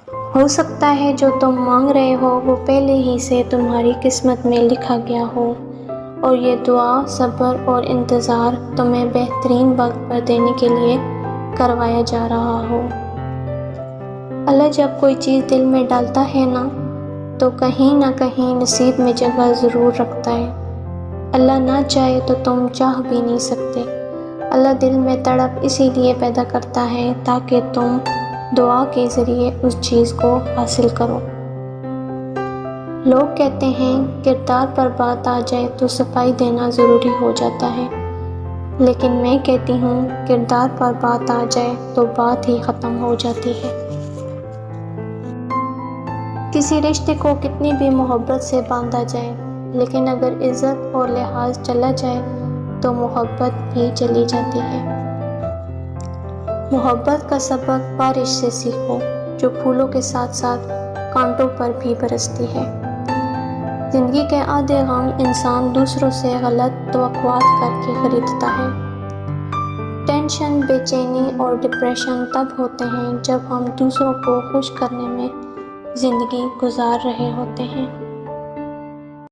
ہو سکتا ہے جو تم مانگ رہے ہو وہ پہلے ہی سے تمہاری قسمت میں لکھا گیا ہو، اور یہ دعا، صبر اور انتظار تمہیں بہترین وقت پر دینے کے لیے کروایا جا رہا ہو۔ اللہ جب کوئی چیز دل میں ڈالتا ہے نا تو کہیں نہ کہیں نصیب میں جگہ ضرور رکھتا ہے۔ اللہ نہ چاہے تو تم چاہ بھی نہیں سکتے۔ اللہ دل میں تڑپ اسی لیے پیدا کرتا ہے تاکہ تم دعا کے ذریعے اس چیز کو حاصل کرو۔ لوگ کہتے ہیں کردار پر بات آ جائے تو صفائی دینا ضروری ہو جاتا ہے، لیکن میں کہتی ہوں کردار پر بات آ جائے تو بات ہی ختم ہو جاتی ہے۔ کسی رشتے کو کتنی بھی محبت سے باندھا جائے، لیکن اگر عزت اور لحاظ چلا جائے تو محبت بھی چلی جاتی ہے۔ محبت کا سبق بارش سے سیکھو، جو پھولوں کے ساتھ ساتھ کانٹوں پر بھی برستی ہے۔ زندگی کے آدھے غم انسان دوسروں سے غلط توقعات کر کے خریدتا ہے۔ ٹینشن، بے چینی اور ڈپریشن تب ہوتے ہیں جب ہم دوسروں کو خوش کرنے میں زندگی گزار رہے ہوتے ہیں۔